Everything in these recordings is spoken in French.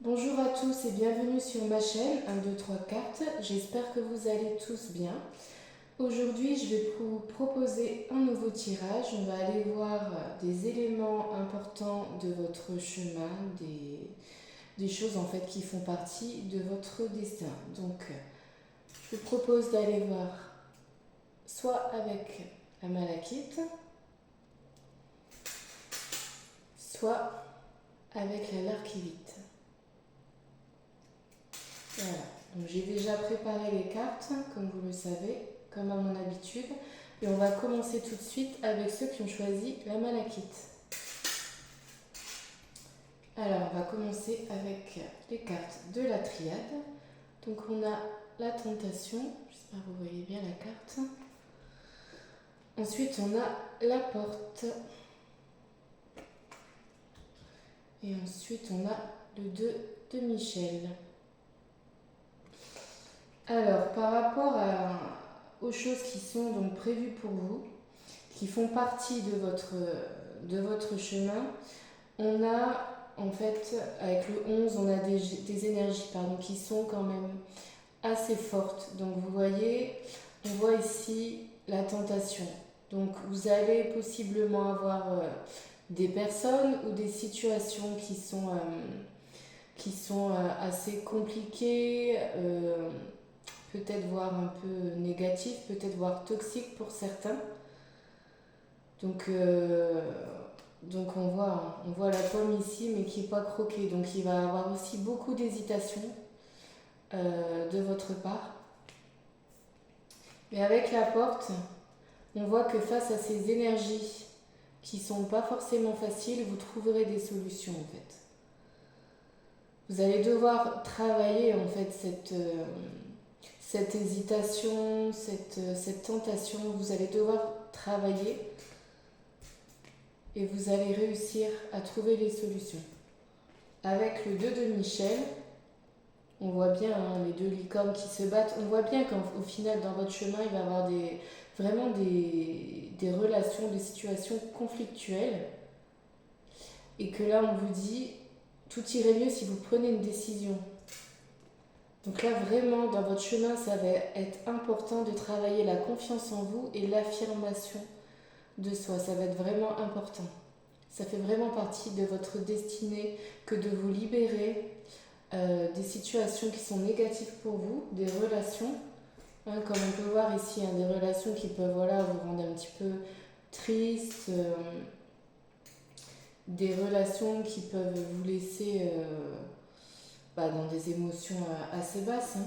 Bonjour à tous et bienvenue sur ma chaîne 1, 2, 3 cartes. J'espère que vous allez tous bien. Aujourd'hui, je vais vous proposer un nouveau tirage. On va aller voir des éléments importants de votre chemin, des choses en fait qui font partie de votre destin. Donc, je vous propose d'aller voir soit avec la malachite, soit avec la larkivite. Voilà, donc j'ai déjà préparé les cartes, comme vous le savez, comme à mon habitude. Et on va commencer tout de suite avec ceux qui ont choisi la malachite. Alors, on va commencer avec les cartes de la triade. Donc on a la tentation, j'espère que vous voyez bien la carte. Ensuite, on a la porte. Et ensuite, on a le 2 de Michel. Alors, par rapport aux choses qui sont donc prévues pour vous, qui font partie de votre chemin, on a en fait, avec le 11, on a des énergies qui sont quand même assez fortes. Donc vous voyez, on voit ici la tentation. Donc vous allez possiblement avoir des personnes ou des situations qui sont assez compliquées, peut-être voire un peu négatives, peut-être voire toxiques pour certains. Donc, on voit la pomme ici, mais qui n'est pas croquée. Donc il va y avoir aussi beaucoup d'hésitation de votre part. Mais avec la porte, on voit que face à ces énergies qui ne sont pas forcément faciles, vous trouverez des solutions en fait. Vous allez devoir travailler en fait cette hésitation, cette tentation. Vous allez devoir travailler et vous allez réussir à trouver les solutions. Avec le 2 de Michel, on voit bien les deux licornes qui se battent. On voit bien qu'au final, dans votre chemin, il va y avoir vraiment des relations, des situations conflictuelles. Et que là, on vous dit, tout irait mieux si vous prenez une décision. Donc là, vraiment, dans votre chemin, ça va être important de travailler la confiance en vous et l'affirmation de soi. Ça va être vraiment important. Ça fait vraiment partie de votre destinée que de vous libérer des situations qui sont négatives pour vous, des relations, comme on peut voir ici, des relations qui peuvent vous rendre un petit peu triste, des relations qui peuvent vous laisser dans des émotions assez basses.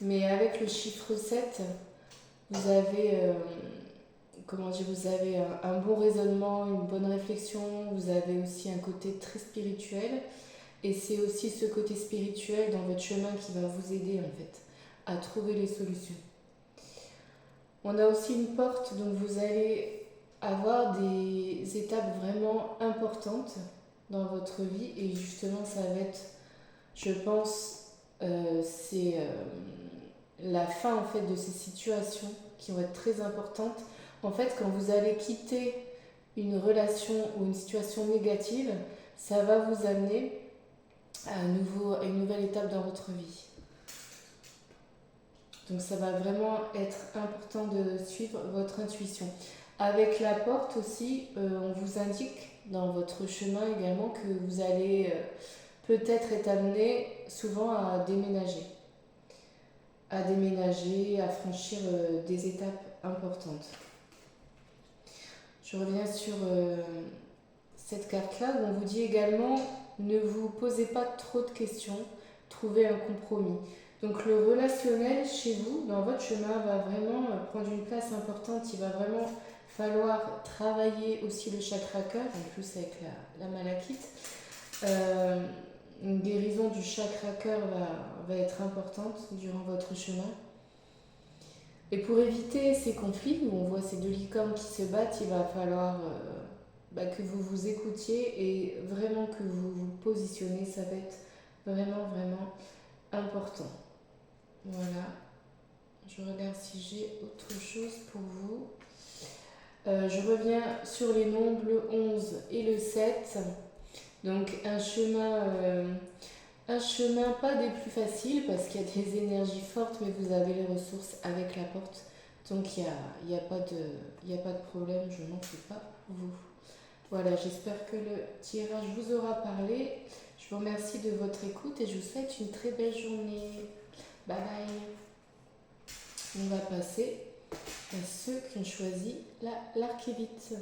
Mais avec le chiffre 7, vous avez vous avez un bon raisonnement, une bonne réflexion, vous avez aussi un côté très spirituel. Et c'est aussi ce côté spirituel dans votre chemin qui va vous aider en fait à trouver les solutions. On a aussi une porte, donc vous allez avoir des étapes vraiment importantes dans votre vie et justement ça va être, je pense, c'est la fin en fait de ces situations qui vont être très importantes. En fait, quand vous allez quitter une relation ou une situation négative, ça va vous amener à une nouvelle étape dans votre vie. Donc ça va vraiment être important de suivre votre intuition. Avec la porte aussi, on vous indique dans votre chemin également que vous allez peut-être être amené souvent à déménager. À franchir des étapes importantes. Je reviens sur cette carte-là où on vous dit également ne vous posez pas trop de questions, trouvez un compromis. Donc le relationnel chez vous, dans votre chemin, va vraiment prendre une place importante. Il va vraiment falloir travailler aussi le chakra cœur, en plus avec la malachite. Une guérison du chakra cœur va être importante durant votre chemin. Et pour éviter ces conflits où on voit ces deux licornes qui se battent, il va falloir que vous vous écoutiez et vraiment que vous vous positionnez. Ça va être vraiment, vraiment important. Voilà. Je regarde si j'ai autre chose pour vous. Je reviens sur les nombres, le 11 et le 7. Donc un chemin pas des plus faciles parce qu'il y a des énergies fortes, mais vous avez les ressources avec la porte. Donc il y a pas de, il y a pas de problème, je n'en fais pas pour vous. Voilà, j'espère que le tirage vous aura parlé. Je vous remercie de votre écoute et je vous souhaite une très belle journée. Bye bye. On va passer à ceux qui ont choisi l'archévite.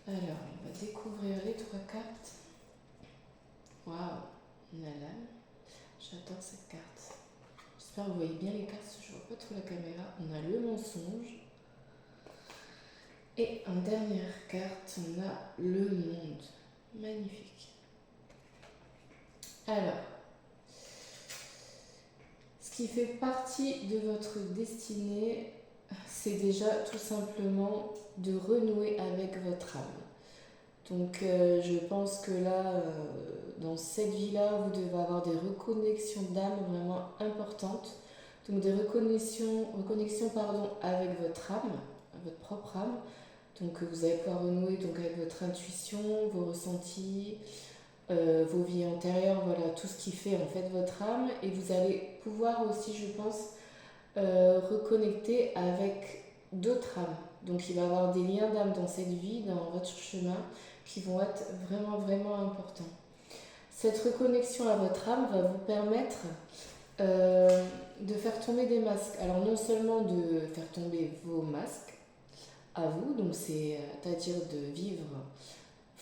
Alors, on va découvrir les 3 cartes. Waouh, on a l'âme. J'adore cette carte. J'espère que vous voyez bien les cartes, je ne vois pas trop la caméra. On a le mensonge. Et en dernière carte, on a le monde. Magnifique. Alors, ce qui fait partie de votre destinée, c'est déjà tout simplement de renouer avec votre âme. Donc je pense que là, dans cette vie-là, vous devez avoir des reconnexions d'âme vraiment importantes. Donc des reconnexions avec votre âme, votre propre âme. Donc vous allez pouvoir renouer donc, avec votre intuition, vos ressentis, vos vies antérieures, voilà, tout ce qui fait en fait votre âme. Et vous allez pouvoir aussi, je pense, reconnecter avec d'autres âmes. Donc il va y avoir des liens d'âme dans cette vie, dans votre chemin, qui vont être vraiment, vraiment importants. Cette reconnexion à votre âme va vous permettre de faire tomber des masques. Alors non seulement de faire tomber vos masques à vous, donc c'est-à-dire de vivre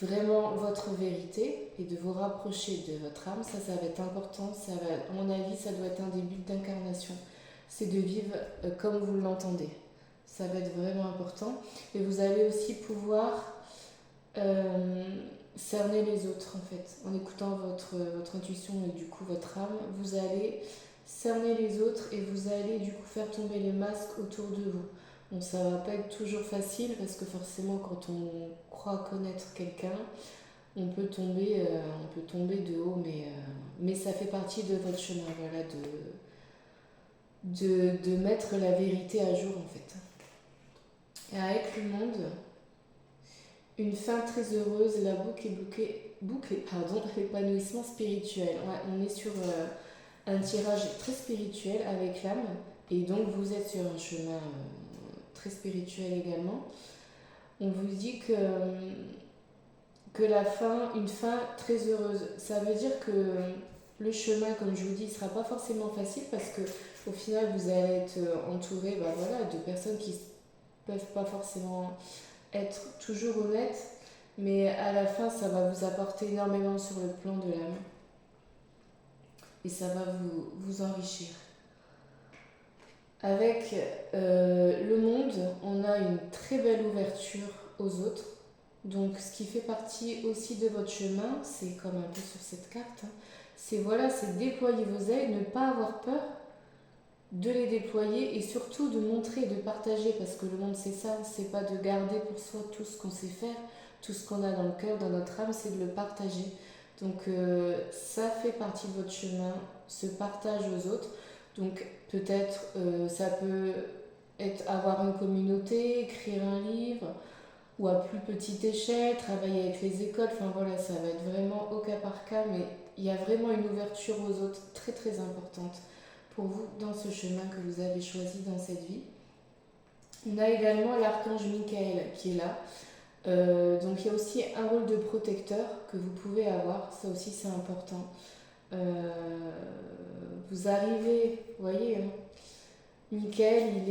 vraiment votre vérité et de vous rapprocher de votre âme, ça va être important, ça va, à mon avis, ça doit être un début d'incarnation. C'est de vivre comme vous l'entendez. Ça va être vraiment important. Et vous allez aussi pouvoir cerner les autres, en fait. En écoutant votre intuition et du coup votre âme, vous allez cerner les autres et vous allez du coup faire tomber les masques autour de vous. Bon, ça va pas être toujours facile parce que forcément quand on croit connaître quelqu'un, on peut tomber de haut, mais ça fait partie de votre chemin, voilà, de mettre la vérité à jour en fait. Et avec le monde, une fin très heureuse, la boucle est bouclée, l'épanouissement spirituel. Ouais, on est sur un tirage très spirituel avec l'âme, et donc vous êtes sur un chemin très spirituel également. On vous dit que la fin, une fin très heureuse, ça veut dire que le chemin, comme je vous dis, ne sera pas forcément facile parce que au final vous allez être entouré voilà, de personnes qui ne peuvent pas forcément être toujours honnêtes, mais à la fin ça va vous apporter énormément sur le plan de l'âme et ça va vous enrichir. Avec le monde, on a une très belle ouverture aux autres. Donc ce qui fait partie aussi de votre chemin, c'est comme un peu sur cette carte, c'est voilà, c'est déployer vos ailes, ne pas avoir peur de les déployer et surtout de montrer, de partager, parce que le monde c'est ça, c'est pas de garder pour soi tout ce qu'on sait faire, tout ce qu'on a dans le cœur, dans notre âme, c'est de le partager. Donc ça fait partie de votre chemin, ce partage aux autres. Donc peut-être ça peut être avoir une communauté, écrire un livre, ou à plus petite échelle, travailler avec les écoles, enfin voilà, ça va être vraiment au cas par cas, mais il y a vraiment une ouverture aux autres très très importante pour vous dans ce chemin que vous avez choisi dans cette vie. On a également l'archange Michael qui est là. Donc il y a aussi un rôle de protecteur que vous pouvez avoir, ça aussi c'est important. Vous arrivez, vous voyez, hein, Michael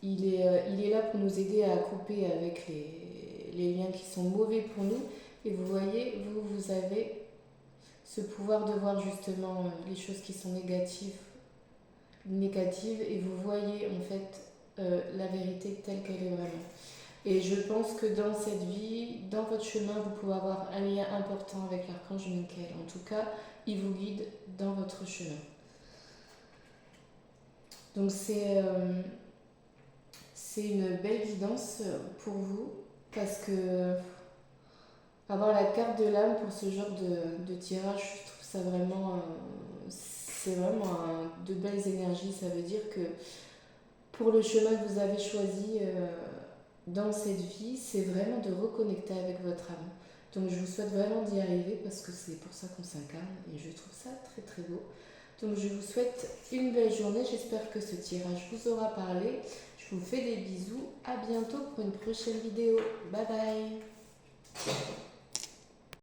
il est là pour nous aider à couper avec les liens qui sont mauvais pour nous. Et vous voyez, vous avez ce pouvoir de voir justement les choses qui sont négatives, et vous voyez en fait la vérité telle qu'elle est vraiment. Et je pense que dans cette vie, dans votre chemin, vous pouvez avoir un lien important avec l'archange Michael. En tout cas, il vous guide dans votre chemin. Donc c'est une belle guidance pour vous parce que avoir la carte de l'âme pour ce genre de tirage, je trouve ça vraiment, c'est vraiment de belles énergies. Ça veut dire que pour le chemin que vous avez choisi, dans cette vie, c'est vraiment de reconnecter avec votre âme. Donc je vous souhaite vraiment d'y arriver parce que c'est pour ça qu'on s'incarne et je trouve ça très très beau. Donc je vous souhaite une belle journée, j'espère que ce tirage vous aura parlé. Je vous fais des bisous, à bientôt pour une prochaine vidéo. Bye bye.